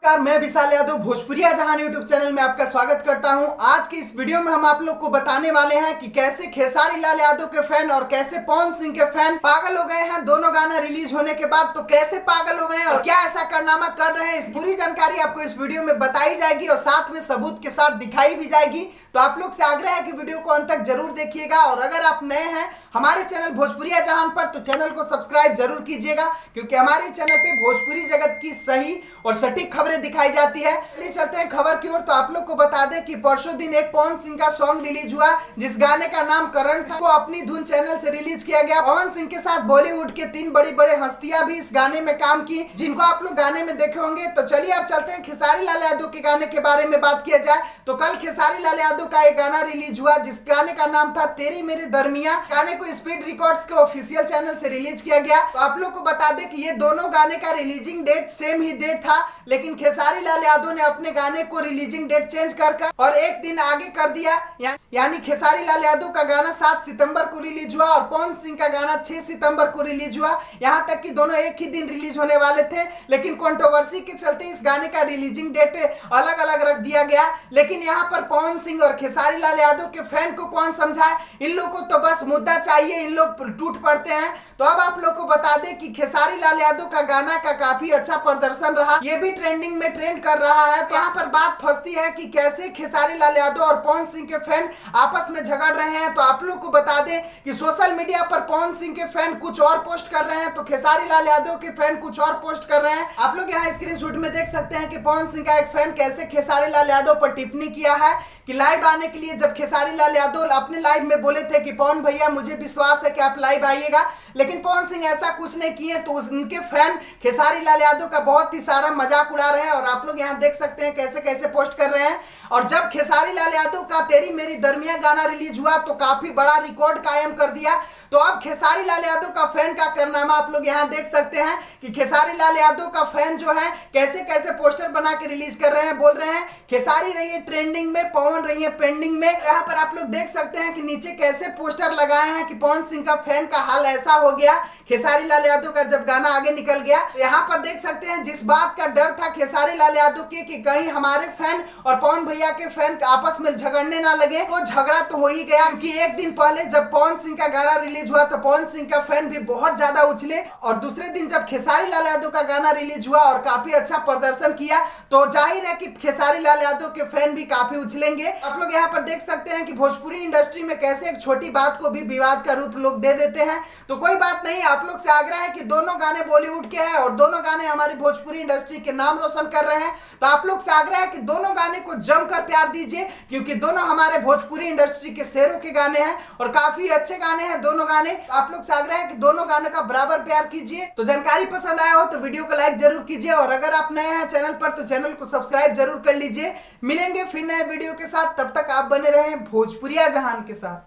नमस्कार, मैं विशाल यादव भोजपुरिया जहान यूट्यूब चैनल में आपका स्वागत करता हूं। आज की इस वीडियो में हम आप लोग को बताने वाले हैं कि कैसे खेसारी लाल यादव के फैन और कैसे पवन सिंह के फैन पागल हो गए हैं दोनों गाना रिलीज होने के बाद। तो कैसे पागल हो गए हैं और क्या ऐसा कारनामा कर रहे हैं, इस पूरी जानकारी आपको इस वीडियो में बताई जाएगी और साथ में सबूत के साथ दिखाई भी जाएगी। तो आप लोग से आग्रह है कि वीडियो को अंत तक जरूर देखिएगा और अगर आप नए हैं हमारे चैनल भोजपुरिया जहान पर तो चैनल को सब्सक्राइब जरूर कीजिएगा, क्योंकि हमारे चैनल पे भोजपुरी जगत की सही और सटीक खबरें दिखाई जाती है। चलिए चलते हैं खबर की ओर। तो आप लोग को बता दें कि परसों दिन एक पवन सिंह का सॉन्ग रिलीज हुआ, जिस गाने का नाम करंट को अपनी धुन चैनल से रिलीज किया गया। पवन सिंह के साथ बॉलीवुड के 3 बड़ी बड़े हस्तियां भी इस गाने में काम की, जिनको आप लोग गाने में देखे होंगे। तो चलिए अब चलते हैं खेसारी लाल यादव के गाने के बारे में बात किया जाए तो कल खेसारी लाल यादव का एक गाना रिलीज हुआ, जिस गाने का नाम था तेरी मेरे दरमिया। गाने को स्पीड रिकॉर्ड्स के ऑफिशियल चैनल से रिलीज किया गया। तो आप लोग को बता दें कि ये दोनों गाने का रिलीजिंग डेट सेम ही डेट था, लेकिन खेसारी लाल यादव ने अपने गाने को रिलीजिंग डेट चेंज कर और एक दिन आगे कर दिया। यानी खेसारी लाल यादव का गाना 7 सितंबर को रिलीज हुआ और पवन सिंह का गाना 6 सितंबर को रिलीज हुआ। यहाँ तक कि दोनों एक ही दिन रिलीज होने वाले थे, लेकिन कंट्रोवर्सी के चलते इस गाने का रिलीजिंग डेट अलग अलग रख दिया गया। लेकिन यहाँ पर पवन सिंह और खेसारी लाल यादव के फैन को कौन समझाए, इन लोग को तो बस मुद्दा चाहिए, इन लोग टूट पड़ते हैं। तो अब आप लोग को बता दें कि खेसारी लाल यादव का गाना का काफी अच्छा प्रदर्शन रहा, ये भी ट्रेंडिंग में ट्रेंड कर रहा है। तो यहाँ पर बात फंसती है कि कैसे खेसारी लाल यादव और पवन सिंह के फैन आपस में झगड़ रहे हैं। तो आप लोग को बता दें कि सोशल मीडिया पर पवन सिंह के फैन कुछ और पोस्ट कर रहे हैं, तो खेसारी लाल यादव के फैन कुछ और पोस्ट कर रहे हैं। आप लोग यहाँ स्क्रीनशॉट में देख सकते हैं कि पवन सिंह का एक फैन कैसे खेसारी लाल यादव पर टिप्पणी किया है कि लाइव आने के लिए जब खेसारी लाल यादव अपने लाइव में बोले थे कि पवन भैया मुझे विश्वास है कि आप लाइव आइएगा, लेकिन पवन सिंह ऐसा कुछ नहीं किए। तो उनके फैन खेसारी लाल यादव का बहुत ही सारा मजाक उड़ा रहे हैं और आप लोग यहाँ देख सकते हैं कैसे कैसे पोस्ट कर रहे हैं। और जब खेसारी लाल यादव का तेरी मेरी दरमिया गाना रिलीज हुआ तो काफी बड़ा रिकॉर्ड कायम कर दिया। तो अब खेसारी लाल यादव का फैन का कारनामा आप लोग यहाँ देख सकते हैं कि खेसारी लाल यादव का फैन जो है कैसे कैसे पोस्टर बना के रिलीज कर रहे हैं, बोल रहे हैं खेसारी रही है ट्रेंडिंग में, पवन रही है पेंडिंग में। यहाँ पर आप लोग देख सकते हैं कि नीचे कैसे पोस्टर लगाए हैं कि पवन सिंह का फैन का हाल ऐसा हो गया खेसारी लाल यादव का जब गाना आगे निकल गया। यहाँ पर देख सकते हैं जिस बात का डर था खेसारी लाल यादव के कि कहीं हमारे फैन और पवन भैया के फैन आपस में झगड़ने ना लगे, वो झगड़ा तो हो ही गया। क्योंकि एक दिन पहले जब पवन सिंह का गाना रिलीज हुआ तो पवन सिंह का फैन भी बहुत ज्यादा उछले और दूसरे दिन जब खेसारी लाल यादव का गाना रिलीज हुआ और काफी अच्छा प्रदर्शन किया तो जाहिर है कि खेसारी लाल यादव के फैन भी काफी उछलेंगे। आप लोग यहाँ पर देख सकते हैं कि भोजपुरी इंडस्ट्री में कैसे एक छोटी बात को भी विवाद का रूप लोग दे देते हैं। तो कोई बात नहीं, आप लोग से आग्रह है कि दोनों गाने बॉलीवुड के हैं और दोनों गाने हमारी भोजपुरी इंडस्ट्री के नाम रोशन कर रहे हैं। तो आप लोग से आग्रह है कि दोनों गाने को जमकर प्यार दीजिए, क्योंकि दोनों हमारे भोजपुरी इंडस्ट्री के शेरों के गाने हैं और काफी अच्छे गाने हैं दोनों गाने। आप लोग से आग्रह है कि दोनों गाने का बराबर प्यार कीजिए। तो जानकारी पसंद आया हो तो वीडियो को लाइक जरूर कीजिए और अगर आप नए हैं चैनल पर तो चैनल को सब्सक्राइब जरूर कर लीजिए। मिलेंगे फिर नए वीडियो के साथ, तब तक आप बने रहें भोजपुरिया जहान के साथ।